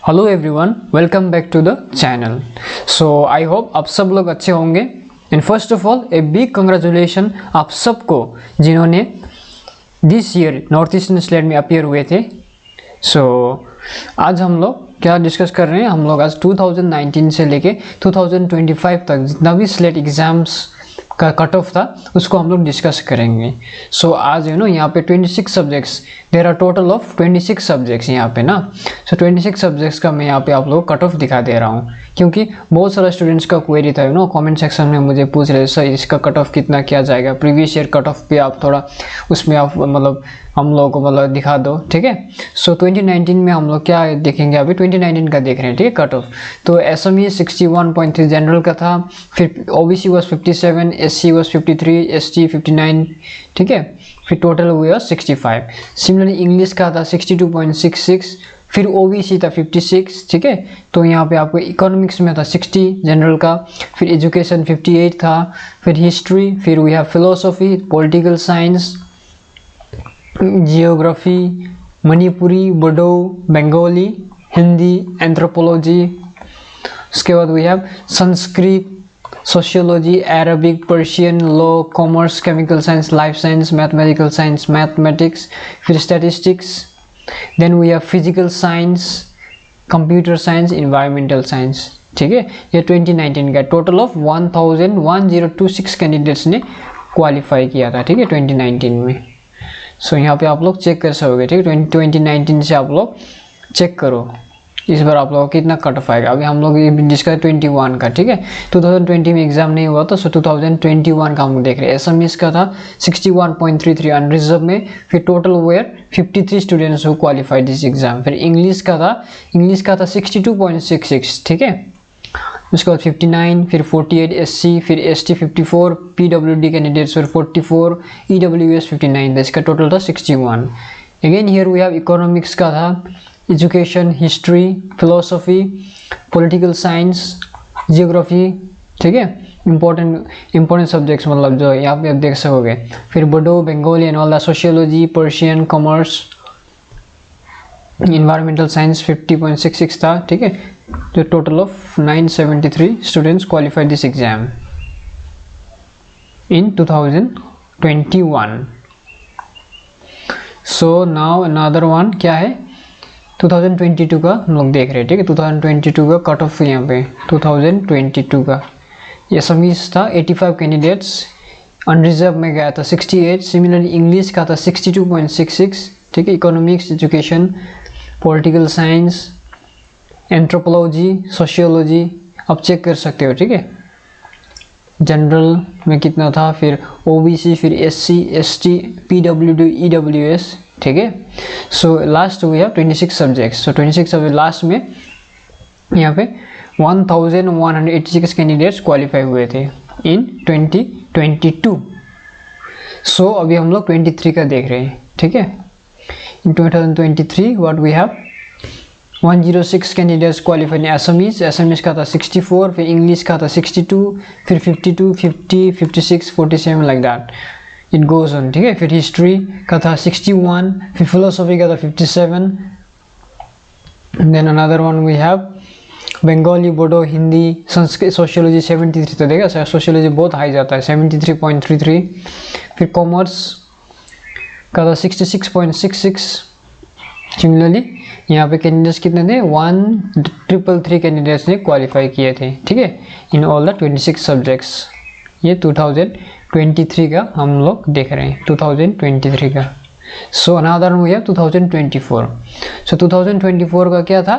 Hello everyone, welcome back to the channel. So I hope आप सब लोग अच्छे होंगे। And first of all a big congratulation आप सबको जिन्होंने this year north eastern SLET में अपीयर हुए थे। सो आज हम लोग क्या डिस्कस कर रहे हैं, हम लोग आज 2019 से लेके 2025 तक जितना भी स्लेट एग्ज़ाम्स का कट ऑफ था उसको हम लोग डिस्कस करेंगे। सो आज यहाँ पे 26 subjects, there are total of 26 subjects यहाँ पे ना। सो 26 सब्जेक्ट्स का मैं यहाँ पे आप लोग कट ऑफ दिखा दे रहा हूँ, क्योंकि बहुत सारे स्टूडेंट्स का क्वेरी था कमेंट सेक्शन में मुझे पूछ रहे सर इसका कट ऑफ कितना किया जाएगा, प्रीवियस ईयर कट ऑफ पे आप थोड़ा उसमें आप मतलब हम लोग को मतलब दिखा दो, ठीक है। सो 2019 में हम लोग क्या देखेंगे, अभी 2019 का देख रहे हैं, ठीक है, कट ऑफ। तो एसएमई 61.3 जनरल का था, फिर OBC was 57, SC was 53, ST 59, ठीक है, फिर टोटल हुआ 65। सिमिलरली इंग्लिश का था 62.66, फिर ओबीसी था 56, ठीक है। तो यहाँ पे आपको इकोनॉमिक्स में था 60 जनरल का, फिर एजुकेशन 58 था, फिर हिस्ट्री, फिर we have philosophy, political science, geography, Manipuri, Bodo, Bengali, Hindi, anthropology. उसके बाद we have Sanskrit, sociology, Arabic, Persian, law, commerce, chemical science, life science, mathematical science, mathematics, फिर statistics. Then we have physical science, computer science, environmental science, ठीक है। ये 2019 का total of 1026 candidates ने qualify किया था, ठीक है, 2019 में। सो यहाँ पे आप लोग चेक कर सकोगे, ठीक है। 2019 से आप लोग चेक करो इस बार आप लोगों को कितना कट ऑफ आएगा। अभी हम लोग जिसका 21 का, ठीक है, 2020 में एग्जाम नहीं हुआ था, सो 2021 का हम लोग देख रहे हैं। एसएमईस का था 61.33 अनरिजर्व में, फिर total were 53 students who qualified this exam. फिर इंग्लिश का था 62.66, ठीक है। उसके बाद 59, फिर 48 एससी, फिर एसटी 54, पीडब्ल्यूडी कैंडिडेट्स फिर 44, ईडब्ल्यूएस 59, इसका टोटल था 61। Again here we have economics का था, education, history, philosophy, political science, geography, ठीक है, इंपॉर्टेंट सब्जेक्ट्स मतलब जो यहाँ पे आप देख सकोगे। फिर Bodo, Bengali and all the, sociology, Persian, commerce, environmental science 50.66 था, ठीक है। तो total of 973 students qualified this exam in 2021। So now another one क्या है, 2022 का हम लोग देख रहे हैं, ठीक है। 2022 का कट ऑफ यहाँ पे 2022 का एसएमईस था 85 कैंडिडेट्स, अनरिजर्व में गया था 68। सिमिलरली इंग्लिश का था 62.66, ठीक है। Economics, education, political science, anthropology, sociology आप चेक कर सकते हो, ठीक है। जनरल में कितना था, फिर ओबीसी, फिर एससी, एसटी, पीडब्ल्यूडी, ईडब्ल्यूएस, ठीक है। So last we have 26 subjects. So 26 subject last में यहाँ पे 1186 कैंडिडेट्स क्वालिफाई हुए थे इन 2022। सो अभी हम लोग 23 का देख रहे हैं, ठीक है। In 2023 what we have 106 candidates qualified in SMEs का था 64, फिर इंग्लिश का था 62, फिर 52, 50, 56, 47 like that it goes on, ठीक है। फिर हिस्ट्री का था 61, फिर फिलोसफी का था 57, then another one we have Bengali, Bodo, Hindi, Sanskrit, sociology 73। तो देखा सोशियोलॉजी बहुत हाई जाता है 73.33। फिर कॉमर्स का था 66.66। सिमिलरली यहाँ पे कैंडिडेट्स कितने थे, 1333 कैंडिडेट्स ने क्वालिफाई किए थे, ठीक है, इन ऑल द 26 सब्जेक्ट्स। ये 2023 का हम लोग देख रहे हैं, 2023 का। So another we have 2024। So 2024 का क्या था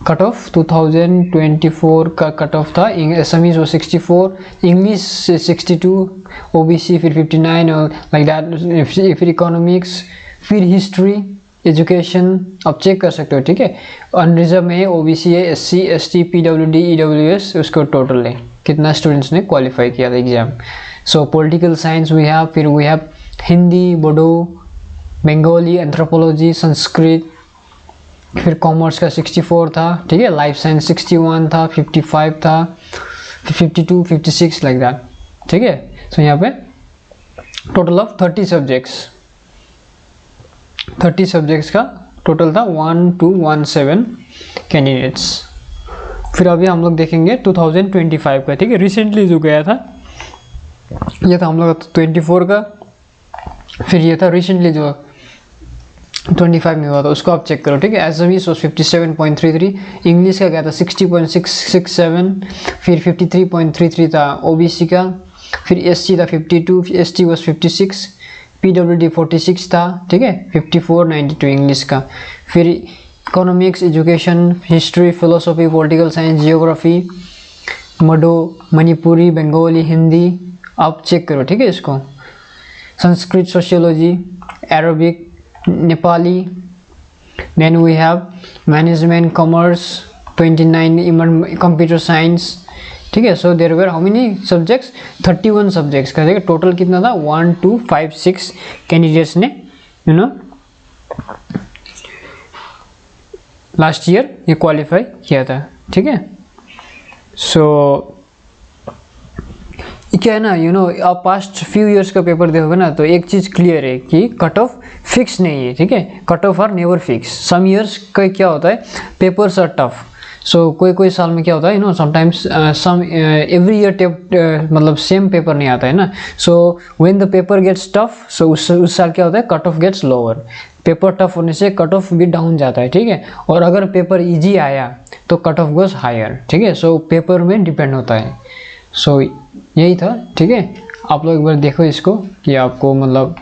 कट ऑफ, 2024 का कट ऑफ था एसएमईस वो 64, इंग्लिश 62, ओबीसी फिर 59 और लाइक दैट, फिर इकोनॉमिक्स, फिर हिस्ट्री, एजुकेशन आप चेक कर सकते हो, ठीक है। अनरिजर्व में ओबीसी है, एससी, एसटी, पीडब्ल्यूडी, ईडब्ल्यूएस, उसको टोटल है कितना स्टूडेंट्स ने क्वालिफाई किया था exam. So political science we have, फिर we have Hindi, Bodo, Bengali, anthropology, Sanskrit, फिर कॉमर्स का 64 था, ठीक है। लाइफ साइंस 61 था, 55 था, फिर 52, 56 लाइक दैट, ठीक है। सो यहाँ पे टोटल ऑफ 30 सब्जेक्ट्स का टोटल था 1217 कैंडिडेट्स। फिर अभी हम लोग देखेंगे 2025 का, ठीक है, रिसेंटली जो गया था, ये था हम लोग 24 का, फिर ये था रिसेंटली जो 25 में हुआ था, उसको आप चेक करो, ठीक है। एसएमईज वाज 57.33, इंग्लिश का गया था 60.667, फिर 53.33 था ओबीसी का, फिर एससी था 52, एसटी वाज 56, पीडब्ल्यूडी 46 था, ठीक है, 5492 इंग्लिश का। फिर economics, education, history, philosophy, political science, geography, मडो, मणिपुरी, बंगाली, हिंदी, आप चेक करो, ठीक है इसको। Sanskrit, sociology, Arabic, Nepali, then we have management, commerce, 29 computer science, ठीक है। So there were how many subjects, 31 subjects का, ठीक है। टोटल कितना था 1256 कैंडिडेट्स ने यू नो लास्ट ईयर ये क्वालिफाई किया था, ठीक है। सो क्या है ना, यू नो, आप पास्ट फ्यू इयर्स का पेपर देखोगे ना, तो एक चीज़ क्लियर है कि कट ऑफ फिक्स नहीं है, ठीक है। Cut off are never fix. Some years का क्या होता है, पेपर्स आर टफ। सो कोई साल में क्या होता है, you know, sometimes some every year मतलब सेम पेपर नहीं आता है ना। So when the paper gets tough, so उस साल क्या होता है, cut off gets lower. Paper tough होने से कट ऑफ भी डाउन जाता है, ठीक है। और अगर पेपर इजी आया तो कट ऑफ गोज हायर, ठीक है। सो पेपर में डिपेंड होता है। सो यही था, ठीक है। आप लोग एक बार देखो इसको कि आपको मतलब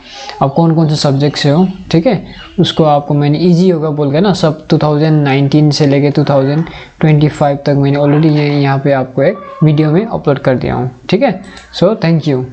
आप कौन कौन से सब्जेक्ट से हो, ठीक है। उसको आपको मैंने इजी होगा बोल के ना सब 2019 से लेके 2025 तक मैंने ऑलरेडी ये यहाँ पे आपको एक वीडियो में अपलोड कर दिया हूँ, ठीक है। So thank you.